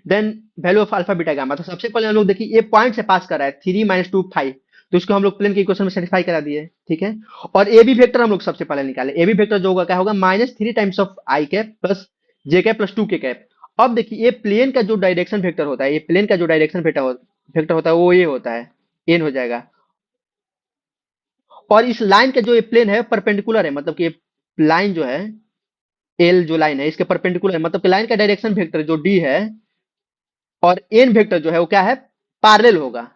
then value of alpha beta gamma. तो सबसे पहले हम लोग देखिए ये point से pass कर रहा है 3 - 2 5, तो इसको हम लोग प्लेन के इक्वेशन में सेटिस्फाई करा दिए, ठीक है। और ए बी वेक्टर हम लोग सबसे पहले निकाले, ए बी वेक्टर जो होगा क्या होगा, -3 times of I cap plus J cap plus 2 के कैप। अब देखिए ये प्लेन का जो डायरेक्शन वेक्टर होता है, ये प्लेन का जो डायरेक्शन वेक्टर होता है वो ये होता है, एन हो जाएगा। और इस लाइन का जो ये प्लेन है परपेंडिकुलर है, मतलब कि ये लाइन जो है एल जो लाइन है इसके परपेंडिकुलर है, मतलब कि लाइन का डायरेक्शन वेक्टर जो डी है और एन वेक्टर जो है वो क्या है, पैरेलल होगा।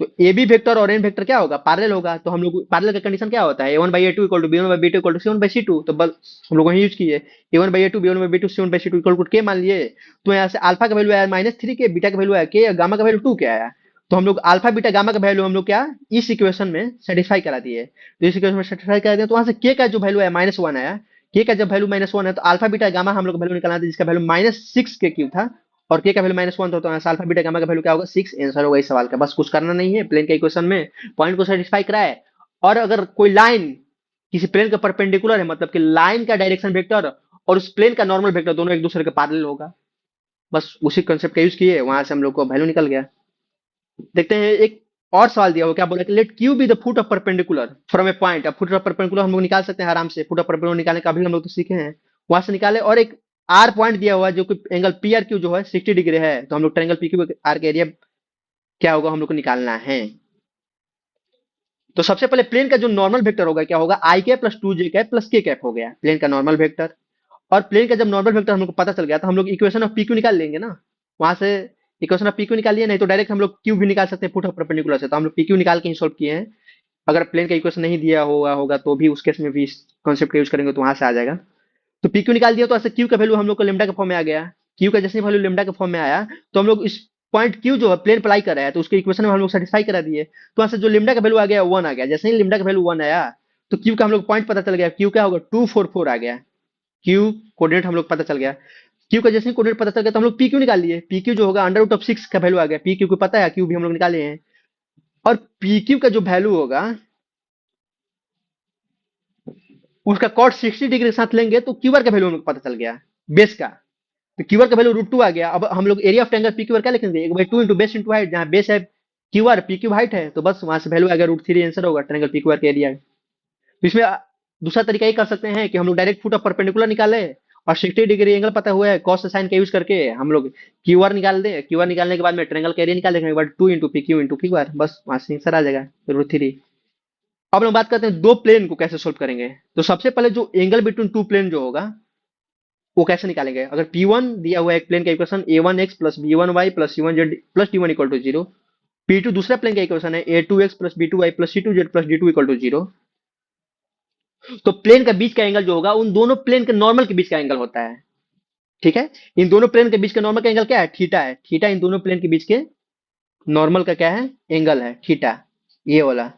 तो ए बी वेक्टर और एन वेक्टर क्या होगा, पैरेलल होगा। तो हम लोग पैरेलल का कंडीशन क्या होता है, A one by A two equal to B one by B two equal to C one by C two. तो बस हम लोग वही यूज किए, A one by A two B one by B two C one by C two equal to के मान लिए। तो यहाँ से अल्फा का वैल्यू आया -3 के, बीटा का वैल्यू आया के, गामा का वैल्यू 2 के आया। तो हम लोग अल्फा बीटा गामा का वैल्यू हम लोग क्या इस इक्वेशन में सेटिस्फाई करा दिए। तो इस इक्वेशन में सेटिस्फाई करा दिए तो वहां से के का जो वैल्यू आया -1 आया। के का जब वैल्यू -1 है तो अल्फा बीटा गामा हम लोग वैल्यू निकालना था जिसका वैल्यू -6 के क्यू था, और के का वैल्यू -1 था, तो अल्फा बीटा गामा का वैल्यू क्या होगा 6। आंसर होगा इस सवाल का। बस कुछ करना नहीं है, प्लेन के इक्वेशन में पॉइंट को सेटिस्फाई कराए। और अगर कोई लाइन किसी प्लेन के परपेंडिकुलर है, मतलब कि लाइन का डायरेक्शन वेक्टर और उस प्लेन का नॉर्मल वेक्टर दोनों एक दूसरे के पैरेलल होगा। बस उसी कंसेप्ट का यूज किए, वहां से हम लोग को वैल्यू निकल गया। देखते हैं एक और सवाल दिया हो, क्या बोला कि let Q be the foot of perpendicular from A point. अब फुट ऑफ परपेंडिकुलर हम लोग निकाल सकते हैं आराम से, फुट ऑफ परपेंडिकुलर निकालने का भी हम लोग तो सीखे हैं, वहां से निकाले। और एक आर पॉइंट दिया हुआ है जो कि एंगल पी आर क्यू जो है 60 डिग्री है, तो हम लोग ट्रायंगल पी क्यू आर के एरिया क्या होगा हम लोग को निकालना है। तो सबसे पहले प्लेन का जो नॉर्मल वेक्टर होगा क्या होगा, I cap plus 2 J cap plus K cap हो गया प्लेन का नॉर्मल वेक्टर। और प्लेन का जब नॉर्मल वेक्टर हम लोग को पता चल गया तो हम लोग इक्वेशन ऑफ पी क्यू निकाल लेंगे ना, वहां से इक्वेशन ऑफ पी क्यू निकाल लिए, नहीं तो डायरेक्ट हम लोग क्यू भी निकाल सकते हैं फुट ऑफ परपेंडिकुलर से। तो हम लोग पी क्यू निकाल के ही सोल्व किए हैं। अगर प्लेन का इक्वेशन नहीं दिया होगा तो भी उस केस में भी इस कॉन्सेप्ट का यूज करेंगे तो वहां से आ जाएगा। तो पी क्यू निकाल दिया तो ऐसे क्यू का वैल्यू हम लोग को लेमडा के फॉर्म में आ गया। क्यू का जैसे वैल्यू लेमडा के फॉर्म में आया तो हम लोग इस पॉइंट क्यू जो है प्लेन अप्लाई कर रहा है तो उसके इक्वेशन में हम लोग सेटिस्फाई करा दिए। तो वहां से जो लेमडा का वैल्यू आ गया 1 आ गया। जैसे ही लेमडा का वैल्यू 1 आया तो क्यू का हम लोग पॉइंट पता चल गया, क्यू क्या होगा 244 आ गया, क्यू कोऑर्डिनेट हम लोग पता चल गया। क्यू का जैसे ही कोऑर्डिनेट पता चल गया तो हम लोग पी क्यू निकाल लिए, पी क्यू जो होगा अंडर रूट ऑफ 6 का वैल्यू आ गया, पी क्यू को पता है, क्यू भी हम लोग निकाले हैं। और पी क्यू का जो वैल्यू होगा उसका कॉट 60 डिग्री के साथ लेंगे तो क्यू आर का वैल्यू हम लोग पता चल गया बेस का। तो क्यू आर का वैल्यू √2 आ गया। अब हम लोग area of triangle P Q R क्या लिखेंगे, 1/2 इंटू बेस इंटू हाइट, जहाँ बेस है Q R, P Q height है, तो बस वहां से वैल्यू आ गया √3 आंसर होगा ट्रायंगल पी क्यू आर का एरिया। तो इसमें दूसरा तरीका ये कर सकते हैं कि हम लोग डायरेक्ट फुट ऑफ परपेंडिकुलर निकाले और 60 डिग्री एंगल पता हुआ है, कॉस साइन का यूज करके हम लोग क्यू आर निकाल दें, क्यू आर निकालने के बाद में ट्रायंगल का एरिया निकाल देंगे, 2 into P Q into Q R, बस वहां से आंसर आ जाएगा √3। अब हम बात करते हैं दो प्लेन को कैसे सोल्व करेंगे। तो सबसे पहले जो एंगल बिटवीन टू प्लेन जो होगा वो कैसे निकालेंगे। अगर P1 दिया हुआ है एक प्लेन का equation a1x plus b1y plus c1z plus d1 equal to 0, P2 दूसरा प्लेन का इक्वेशन है a2x plus b2y plus c2z plus d2 equal to 0, तो प्लेन का बीच का एंगल जो होगा उन दोनों प्लेन के नॉर्मल के बीच का एंगल होता है। ठीक है, इन दोनों प्लेन के बीच का नॉर्मल का एंगल क्या है, थीटा है। थीटा इन दोनों प्लेन के बीच के नॉर्मल का क्या है, एंगल है थीटा, ये वाला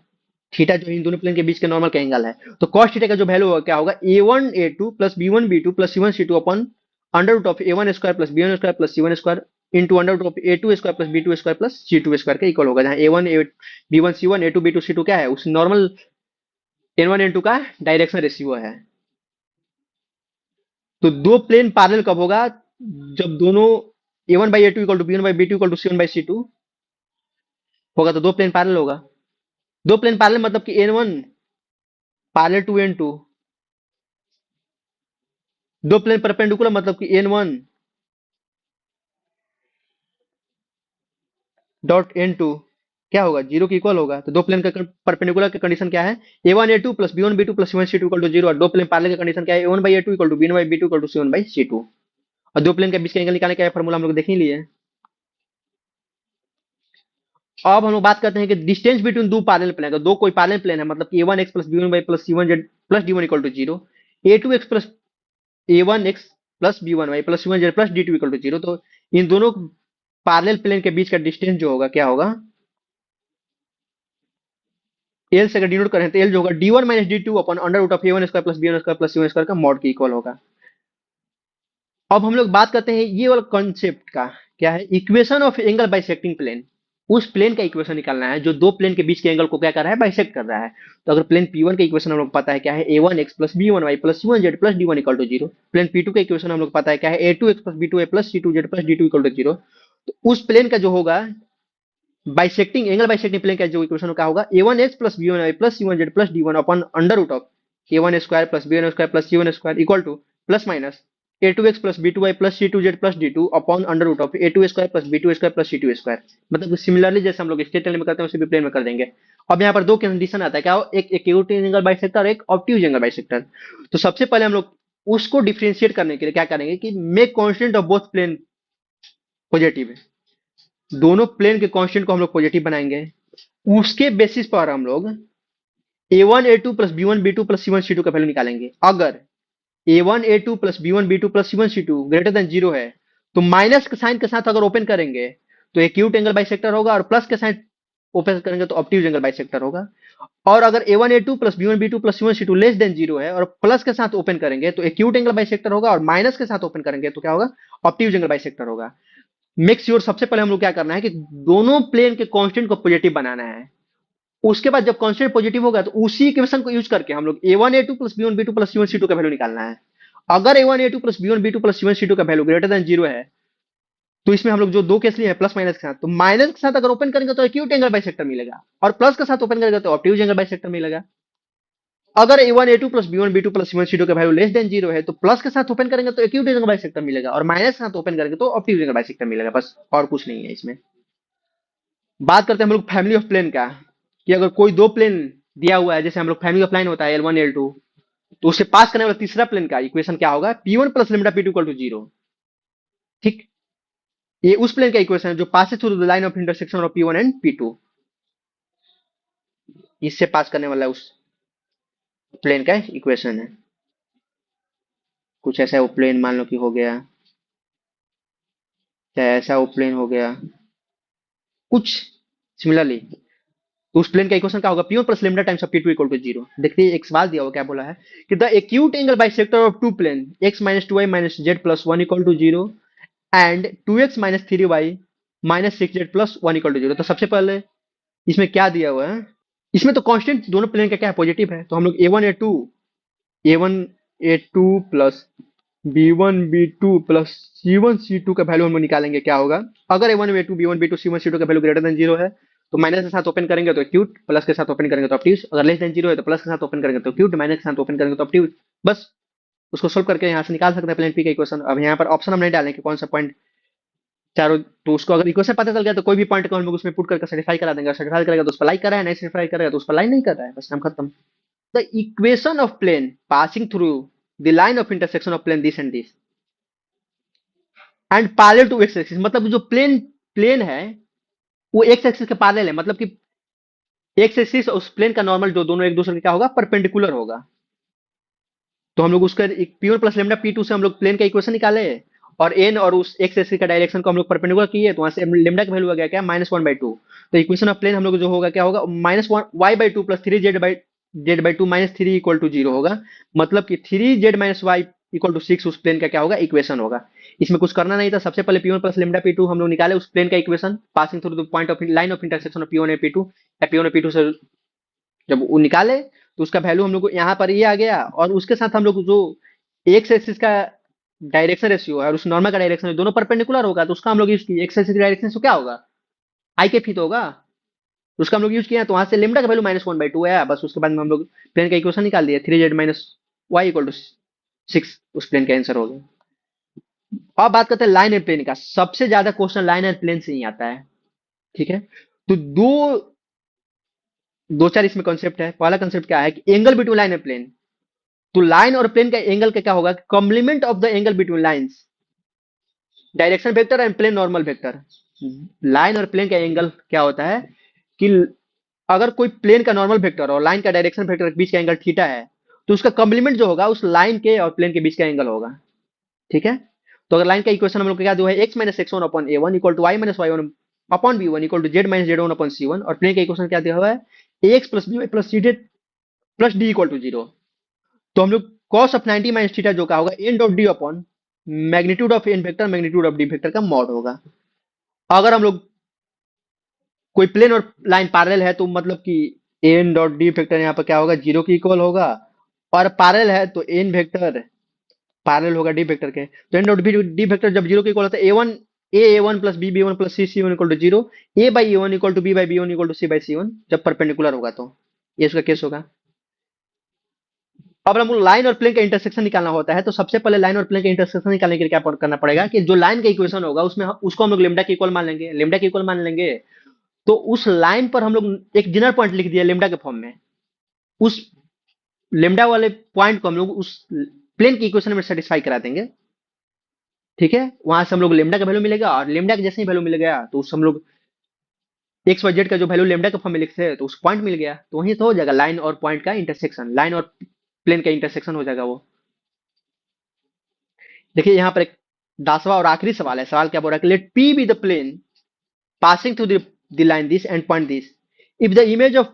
थीटा जो इन दोनों प्लेन के बीच के नॉर्मल का एंगल है। तो cos थीटा का जो वैल्यू होगा क्या होगा, a1 a2 plus b1 b2 plus c1 c2 upon under root of a1 square plus b1 square plus c1 square into under root of a2 square plus b2 square plus c2 square के equal होगा, जहां a1 b1 c1 a2 b2 c2 क्या है, उस normal n1 n2 का direction ratio है। तो दो प्लेन पैरेलल कब होगा, जब दोनों a1 by a2 equal to b1 by b2 equal to c1 by c2 होगा, तो दो प्लेन पैरेलल होगा। दो प्लेन पैरेलल मतलब कि n1 पैरेलल टू n2, दो प्लेन परपेंडिकुलर मतलब कि n1 डॉट n2 क्या होगा, जीरो की इक्वल होगा। तो दो प्लेन का परपेंडिकुलर का कंडीशन क्या है, a1 a2 plus b1 b2 plus c1 c2 equal to 0, और दो प्लेन पैरेलल का कंडीशन क्या है, a1 by a2 equal to b1 by b2 equal to c1 by c2। और दो प्लेन के बीच का एंगल निकालने का फॉर्मूला हम लोग देख ही लिए। अब हम लोग बात करते हैं कि डिस्टेंस बिटवीन दो पैरेलल प्लेन, अगर दो कोई पैरेलल प्लेन है मतलब कि a1x plus b1 Y plus c1 z plus d1 equal to 0, a2x plus a1x plus b1 Y plus c1 z plus d2 equal to 0, तो इन दोनों पैरेलल प्लेन के बीच का डिस्टेंस जो होगा क्या होगा, एल से अगर डिनोट करें तो एल जो होगा d1 minus d2 upon under root of a1 square plus b1 square plus c1 square का मॉड के इक्वल होगा। अब हम लोग बात करते हैं ये वाला कॉन्सेप्ट का, क्या है, equation of angle bisecting plane. उस प्लेन का इक्वेशन निकालना है जो दो प्लेन के बीच के एंगल को क्या कर रहा है, बाइसेक्ट कर रहा है। तो अगर प्लेन P1 का इक्वेशन हम लोग पता है क्या है, a1x plus b1y plus c1z plus d1 equal to 0, plane P2 का इक्वेशन हम लोग पता है क्या है, a2x plus b2y plus c2z plus d2 equal to 0, तो उस प्लेन का जो होगा बाइसेक्टिंग एंगल बाइसेक्टिंग प्लेन का जो इक्वेशन क्या होगा, a1x plus b1y plus c1z plus d1 upon under root of a1 square plus b1 square plus c1 square equal to plus minus a2x plus b2y plus c2z plus d2 upon under root of a2 square plus b2 square plus c2 square. मतलब similarly जैसे हम लोग straight line में करते हैं उसी भी plane में कर देंगे। अब यहाँ पर दो कंडीशन आता है, क्या हो, एक एक्यूट एंगल बाइसेक्टर और एक ऑब्ट्यूज एंगल बाइसेक्टर। तो सबसे पहले हम लोग उसको डिफरेंशिएट करने के लिए क्या करेंगे कि make constant of both plane positive है, दोनों प्लेन के कांस्टेंट को हम लोग पॉजिटिव बनाएंगे। उसके बेसिस पर हम लोग a1 a2 plus b1 b2 plus c1 c2 का वैल्यू निकालेंगे। अगर a1 a2 plus b1 b2 plus c1 c2 greater than 0 है तो माइनस के साइन के साथ अगर ओपन करेंगे तो एक्यूट एंगल बाइसेक्टर होगा, और प्लस के साइन ओपन करेंगे तो ऑब्ट्यूज एंगल बाइसेक्टर होगा। और अगर a1 a2 plus b1 b2 plus c1 c2 less than 0 है और प्लस के साथ ओपन करेंगे तो एक्यूट एंगल बाइसेक्टर होगा, और माइनस के साथ ओपन करेंगे तो क्या होगा, ऑब्ट्यूज एंगल बाइसेक्टर होगा। मेक श्योर सबसे पहले हम लोग क्या करना है कि दोनों प्लेन के कांस्टेंट को पॉजिटिव बनाना है। उसके बाद जब कांस्टेंट पॉजिटिव होगा तो उसी इक्वेशन को यूज करके हम लोग a1 a2 plus b1 b2 plus c1 c2 का वैल्यू निकालना है। अगर a1 a2 plus b1 b2 plus c1 c2 का वैल्यू ग्रेटर देन 0 है तो इसमें हम लोग जो दो केस लिए हैं प्लस माइनस के साथ, तो माइनस के साथ अगर ओपन करेंगे तो एक्यूट एंगल बाइसेक्टर मिलेगा, और प्लस के साथ ओपन करेंगे तो ऑब्ट्यूज एंगल बाइसेक्टर मिलेगा। अगर a1 a2 plus b1 b2 plus c1 c2 का वैल्यू लेस देन 0 है तो प्लस के साथ ओपन करेंगे तो एक्यूट एंगल बाइसेक्टर मिलेगा, और माइनस के साथ ओपन करेंगे तो ऑब्ट्यूज एंगल बाइसेक्टर मिलेगा, बस और कुछ नहीं है इसमें। बात करते हैं हम लोग फैमिली ऑफ प्लेन का, कि अगर कोई दो प्लेन दिया हुआ है, जैसे हम लोग फैमिली ऑफ लाइन होता है L1 L2, तो उसे पास करने वाला तीसरा प्लेन का इक्वेशन क्या होगा, P1 plus lambda P2 equal to 0। ठीक, ये उस प्लेन का इक्वेशन है जो passes through the line of intersection of P1 and P2, इससे पास करने वाला उस प्लेन का इक्वेशन है। कुछ ऐसा वो प्लेन मान लो कि हो गया, चाहे ऐसा वो प्लेन हो गया, कुछ सिमिलरली तो उस प्लेन का इक्वेशन क्या होगा, P1 plus lambda times of P2 equal to 0। देखिए एक सवाल दिया हुआ क्या बोला है कि the acute angle bisector of two plane x minus two Y minus Z plus one equal to 0 and 2x minus three Y minus six Z plus one equal to 0। तो सबसे पहले इसमें क्या दिया हुआ है, इसमें तो कांस्टेंट दोनों प्लेन का क्या है, पॉजिटिव है। तो हम लोग a1 a2 plus b1 b2 plus c1 c2 का वैल्यू हम लोग निकालेंगे क्या होगा। अगर a1 a2 b1 b2 c1 c2 का वैल्यू ग्रेटर देन 0 है तो माइनस के साथ ओपन करेंगे तो क्यूट, प्लस के साथ ओपन करेंगे तो ऑब्ट्यूज। अगर लेस देन 0 है तो प्लस के साथ ओपन करेंगे तो क्यूट, माइनस के साथ ओपन करेंगे तो ऑब्ट्यूज। बस उसको सोल्व करके यहाँ से निकाल सकते हैं प्लेन पी का इक्वेशन। अब यहाँ पर ऑप्शन हम नहीं डालेंगे कौन सा पॉइंट चारों, तो उसको अगर इक्वेशन पता चल गया तो कोई भी पॉइंट को हम लोग उसमें पुट करके सर्टिफाई करा देंगे। सर्टिफाई करेगा तो उस पर लाइक कर रहा है, नहीं सर्टिफाई करेगा तो उस पर लाइक नहीं कर रहा है, बस हम खत्म। The equation of plane passing through the line of intersection of plane this and this and parallel to X axis, मतलब जो प्लेन प्लेन है वो एक्स एक्सिस के पैरेलल है, मतलब कि एक्स एक्सिस और उस प्लेन का नॉर्मल जो दोनों एक दूसरे के क्या होगा, परपेंडिकुलर होगा। तो हम लोग उसका P1 प्लस लेमडा P2 से हम लोग प्लेन का इक्वेशन निकाले और एन और उस एक्स एक्सिस का डायरेक्शन को हम लोग परपेंडिकुलर किए, तो वहां से लेमडा का वैल्यू आ गया क्या, -1/2। तो इक्वेशन ऑफ प्लेन हम लोग जो होगा क्या होगा, -1y/2 plus 3z/2 minus 3 equal to 0 होगा। मतलब कि 3z minus Y equal to 6 उस प्लेन का क्या होगा, इक्वेशन होगा। इसमें कुछ करना नहीं था, सबसे पहले P1 प्लस लेमडा P2 हम लोग निकाले उस प्लेन का equation passing through the point of line of intersection of P1 और P2 या P1 और P2 से जब वो निकाले तो उसका वैल्यू हम लोग को यहाँ पर ये आ गया। और उसके साथ हम लोग जो एक्स एक्सिस का डायरेक्शन रेशियो है और उस नॉर्मल का डायरेक्शन है दोनों परपेंडिकुलर होगा, तो उसका हम लोग यूज किए। एक्स एक्सिस डायरेक्शन से क्या होगा, आई के फीट होगा, तो उसका हम लोग यूज किया। तो वहां से लेमडा का वैल्यू -1/2 है। बस उसके बाद में हम लोग प्लेन का इक्वेशन निकाल दिया, 3z minus Y equal to 6 उस प्लेन का आंसर होगा। अब बात करते हैं लाइन एंड प्लेन का। सबसे ज्यादा क्वेश्चन लाइन एंड प्लेन से ही आता है, ठीक है। तो दो चार इसमें कॉन्सेप्ट है। पहला कॉन्सेप्ट क्या है कि angle between line and plane. तो लाइन और प्लेन का एंगल का क्या होगा, complement of the angle between lines, direction vector and plane normal vector. Line और प्लेन का एंगल क्या होता है कि अगर कोई प्लेन का नॉर्मल वेक्टर और लाइन का डायरेक्शन वेक्टर के बीच का एंगल थीटा है तो उसका कॉम्प्लीमेंट जो होगा उस लाइन के और प्लेन के बीच का एंगल होगा, ठीक है। तो अगर लाइन का इक्वेशन हम लोग क्या जो है x minus x one upon a one equal to Y minus Y one upon b one equal to Z minus Z one upon c one, और प्लेन का इक्वेशन क्या दिया हुआ है ax plus B Y plus C Z plus D equal to 0। तो हम लोग cos of 90 minus theta जो का होगा n dot d upon magnitude of n vector magnitude of D vector का मॉड होगा। अगर हम लोग कोई प्लेन और लाइन पैरेलल है तो मतलब कि एन डॉट डी वेक्टर यहाँ पर क्या होगा, 0 के इक्वल होगा। और पैरेलल है तो एन वेक्टर पैरेलल होगा डी वेक्टर के। तो एन डॉट डी वेक्टर जब 0 के इक्वल होता है A one plus B one plus C one equal to 0, A by A one equal to B by B one equal to C by C one जब perpendicular होगा, तो ये उसका case होगा। अब हम लाइन और प्लेन का इंटरसेक्शन निकालना होता है, तो सबसे पहले लाइन और प्लेन का इंटरसेक्शन निकालने के लिए क्या करना पड़ेगा कि जो लाइन का इक्वेशन होगा उसमें उसको हम लोग लेमडा के इक्वल मान लेंगे। लेमडा के इक्वल मान लेंगे तो उस लाइन पर हम लोग एक डिनर पॉइंट लिख दिया लेमडा के फॉर्म में। उस लेमडा वाले पॉइंट को हम लोग उस प्लेन की इक्वेशन में सेटिस्फाई करा देंगे, ठीक है। वहां से हम लोग लेमडा का वैल्यू मिलेगा और लेमडा का जैसे ही वैल्यू मिल गया तो उस हम लोग एक्स वाई जेड का जो वैल्यू लेमडा के फॉर्म में लिखते हैं तो उस पॉइंट मिल गया, तो वहीं तो हो जाएगा लाइन और पॉइंट का इंटरसेक्शन, लाइन और प्लेन का इंटरसेक्शन हो जाएगा वो। देखिए यहाँ पर एक 10वां और आखिरी सवाल है। सवाल क्या बोल रहा है कि let p be the plane passing through the line this and point this, if the image of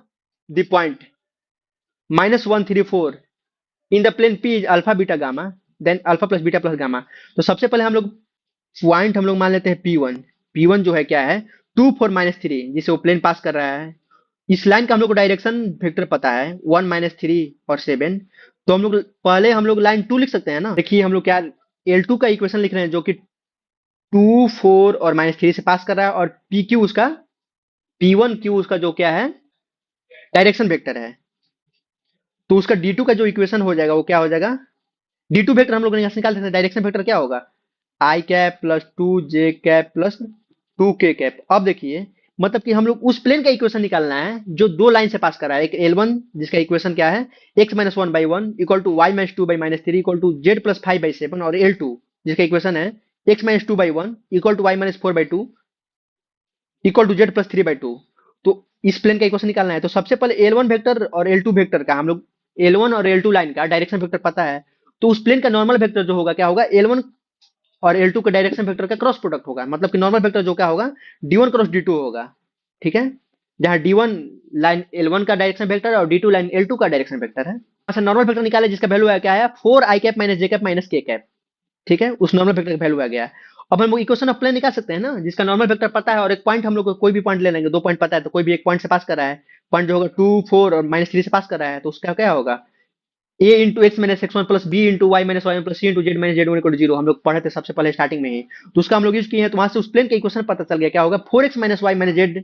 the point -1 3 4 in the plane p is alpha beta gamma then alpha plus beta plus gamma। तो सबसे पहले हम लोग point हम लोग मान लेते हैं P1। P1 जो है क्या है 2 4 -3 जिसे वो प्लेन पास कर रहा है। इस लाइन का हम लोग को डायरेक्शन वेक्टर पता है 1 -3 और 7। तो हम लोग पहले हम लोग लाइन 2 लिख सकते हैं ना। देखिए हम लोग क्या L2 का इक्वेशन लिख रहे हैं जो कि 2 4 और -3 से पास कर रहा है, और पी क्यू उसका P1 Q उसका जो क्या है डायरेक्शन वेक्टर है। तो उसका D2 का जो इक्वेशन हो जाएगा वो क्या हो जाएगा, D2 वेक्टर हम लोग यहाँ से निकाल सकते हैं। डायरेक्शन वेक्टर क्या होगा I cap plus 2j cap plus 2k cap. अब देखिए मतलब कि हम लोग उस प्लेन का इक्वेशन निकालना है जो दो लाइन से पास कर रहा है। एक L1 जिसका इक्वेशन क्या है x-1/1 equal to y-2/-3 equal to z+5/7, और L2 जिसका इक्वेशन है x-2/1 equal to y-4/2 equal to z+3/2। तो इस प्लेन का इक्वेशन निकालना है। तो सबसे पहले L1 वेक्टर और L2 वेक्टर का हम लोग L1 और L2 लाइन का डायरेक्शन वेक्टर पता है, तो उस प्लेन का नॉर्मल वेक्टर जो होगा क्या होगा L1 और L2 के डायरेक्शन वेक्टर का क्रॉस प्रोडक्ट होगा। मतलब कि नॉर्मल वेक्टर जो क्या होगा D1 क्रॉस D2 होगा, ठीक है। जहाँ D1 लाइन L1 का डायरेक्शन वेक्टर है और D2 लाइन L2 का डायरेक्शन वेक्टर है। अच्छा, नॉर्मल वेक्टर निकाले जिसका वैल्यू है क्या है, 4i कैप माइनस जे कैप माइनस के कैप। ठीक है, उस नॉर्मल वेक्टर का वैल्यू आ गया है। अब हम लोग इक्वेशन ऑफ प्लेन निकाल सकते हैं ना, जिसका नॉर्मल वेक्टर पता है और एक पॉइंट हम लोग को कोई भी पॉइंट ले लेंगे, 2 पॉइंट पता है तो कोई भी एक पॉइंट से पास कर रहा है। पॉइंट जो होगा 2 4 और -3 से पास कर रहा है, तो उसका क्या होगा, a into x minus x one plus B into Y minus Y one plus C into Z minus Z one equal to zero. हम लोग पढ़े थे सबसे पहले स्टार्टिंग में ही, तो उसका हम लोग यूज किए हैं, तो वहां से उस प्लेन का इक्वेशन पता चल गया, क्या होगा, 4x minus y minus z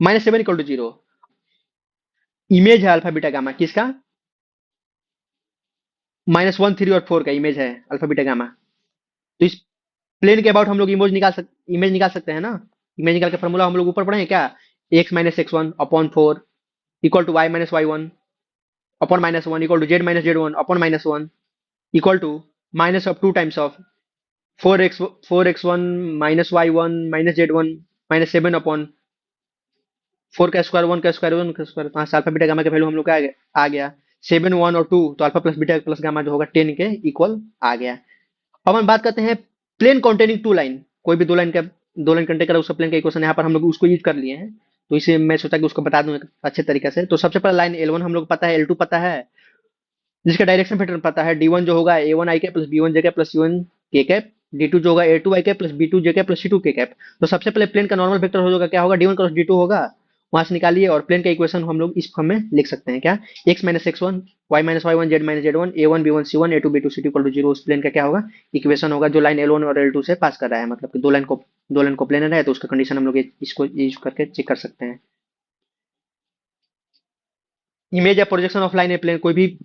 minus 7 equal to zero. Image है अल्फा बीटा गामा किसका, -1 3 और 4 का इमेज है अल्फा बीटा गामा। तो इस प्लेन के अबाउट हम लोग इमेज निकाल सकते हैं ना। इमेज निकाल के फॉर्मूला हम लोग ऊपर पढ़े हैं क्या, x minus x one upon 4 equal to Y minus Y one upon -1 equal to Z minus Z one upon -1 equal to minus of 2 times of 4x1 minus y1 minus z1 minus 7 upon 4 का square 1 का square 1 का square. पांच alpha beta gamma का value हम लोग का आ गया 7 1 और 2, तो alpha plus beta plus gamma जो होगा 10 के इक्वल आ गया। अब हम बात करते हैं प्लेन कॉन्टेनिंग टू लाइन, कोई भी दो लाइन कंटेन करा उसका प्लेन का इक्वेशन यहाँ पर हम लोग उसको यूज कर लिए हैं, तो इसे मैं सोचा कि उसको बता दूं एक अच्छे तरीके से। तो सबसे पहले लाइन L1 हम लोग पता है, L2 पता है, जिसका डायरेक्शन वेक्टर पता है, D1 जो होगा A1 आई कैप प्लस B1 जे कैप प्लस C1 के कैप, D2 जो होगा A2 आई कैप प्लस B2 जे कैप प्लस C2 के कैप। तो सबसे पहले प्लेन का नॉर्मल वेक्टर होगा क्या होगा, D1 क्रॉस D2 होगा, वहां से निकालिए और प्लेन का इक्वेशन हम लोग इस फॉर्म में लिख सकते हैं, क्या, x minus x one Y minus Y one Z minus Z one A1 B1 C1 A2 B2 C2 equal to zero. उस प्लेन का क्या होगा, इक्वेशन होगा जो लाइन L1 और L2 से पास कर रहा है, मतलब कि दो लाइन को प्लेनर है, तो उसका कंडीशन हम लोग इसको यूज करके चेक कर सकते हैं। इमेज या projection of line a plane, कोई भी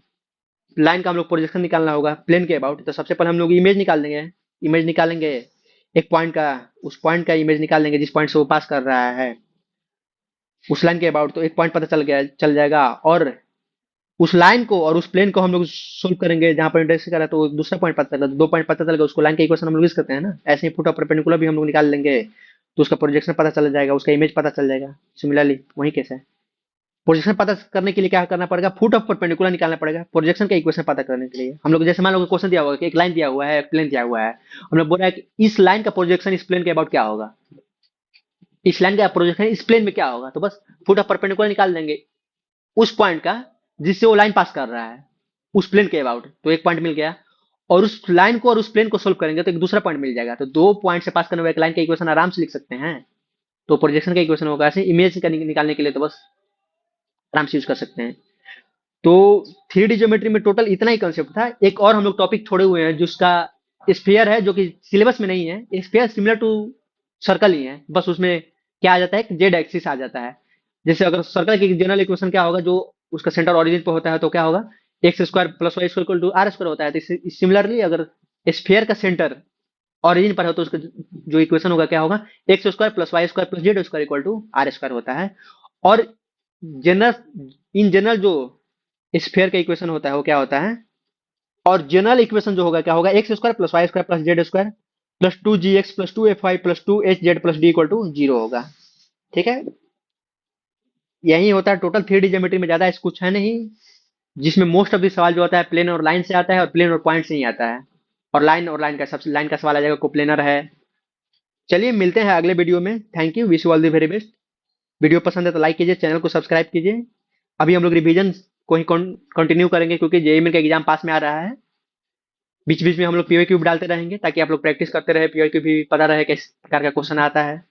लाइन का हम लोग प्रोजेक्शन निकालना होगा प्लेन के अबाउट, तो सबसे पहले हम लोग इमेज निकाल देंगे। इमेज निकालेंगे एक पॉइंट का, उस पॉइंट का इमेज निकाल लेंगे जिस पॉइंट से वो पास कर रहा है उस लाइन के अबाउट, तो एक पॉइंट पता चल जाएगा, और उस लाइन को और उस प्लेन को हम लोग सोल्व करेंगे जहां पर इंटरसेक्ट कर रहा है, तो दूसरा पॉइंट पता चला, 2 पॉइंट पता चल गया, उसको लाइन का इक्वेशन हम लोग यूज करते हैं ना। ऐसे ही फुट ऑफ परपेंडिकुलर भी हम लोग निकाल लेंगे, तो उसका प्रोजेक्शन पता चल जाएगा, उसका इमेज पता चल जाएगा। सिमिलरली वही केस है, प्रोजेक्शन पता करने के लिए क्या करना पड़ेगा, फुट ऑफ परपेंडिकुलर निकालना पड़ेगा प्रोजेक्शन का इक्वेशन पता करने के लिए। हम लोग जैसे मान लो क्वेश्चन दिया हुआ है कि एक लाइन दिया हुआ है, एक प्लेन दिया हुआ है, हम लोग बोल रहे हैं कि इस लाइन का प्रोजेक्शन इस प्लेन के अबाउट क्या होगा, इस लाइन का प्रोजेक्शन इस प्लेन में क्या होगा, तो बस फुट ऑफ परपेंडिकुलर निकाल देंगे उस पॉइंट का जिससे वो लाइन पास कर रहा है उस प्लेन के अबाउट, तो एक पॉइंट मिल गया, और उस लाइन को और उस प्लेन को सोल्व करेंगे तो एक दूसरा पॉइंट मिल जाएगा, तो 2 पॉइंट से पास करने वाले एक लाइन का इक्वेशन आराम से लिख सकते हैं। तो प्रोजेक्शन का इक्वेशन होगा ऐसे, इमेज का निकालने के लिए तो बस आराम से यूज कर सकते हैं। तो 3D ज्योमेट्री में टोटल इतना ही कंसेप्ट था। एक और हम लोग टॉपिक छोड़े हुए हैं जिसका स्फीयर है, जो कि सिलेबस में नहीं है। स्फीयर सिमिलर टू सर्कल ही है, बस उसमें क्या आ जाता है, जेड एक्सिस आ जाता है। जैसे अगर सर्कल की जनरल इक्वेशन क्या होगा, जो उसका सेंटर ओरिजिन पर होता है, तो क्या होगा, x square plus y square equal to r square होता है। तो सिमिलरली अगर स्फीयर का सेंटर ओरिजिन पर हो तो उसका जो इक्वेशन होगा क्या होगा, x square plus y square plus z square equal to r square होता है। और जनरल इन जनरल जो स्फीयर का इक्वेशन होता है वो क्या होता है, और जनरल इक्वेशन जो होगा क्या होगा, x square plus y square plus z square plus 2gx plus 2fy plus 2hz plus D equal to zero होगा। ठीक है, यही होता है टोटल 3D ज्योमेट्री में, ज्यादा कुछ है नहीं, जिसमें मोस्ट ऑफ द सवाल जो होता है प्लेन और लाइन से आता है और प्लेन और पॉइंट से ही आता है, और लाइन का सबसे लाइन का सवाल आ जाएगा को प्लेनर है। चलिए मिलते हैं अगले वीडियो में। Thank you, wish you all the very best. Video पसंद है तो लाइक कीजिए, चैनल को सब्सक्राइब कीजिए। अभी हम लोग रिवीजन को ही कंटिन्यू करेंगे क्योंकि जेईई मेन का एग्जाम पास में आ रहा है। बीच बीच में हम लोग पीओ क्यूब डालते रहेंगे ताकि आप लोग प्रैक्टिस करते रहे, पीओ क्यूब भी पता रहे किस प्रकार का क्वेश्चन आता है।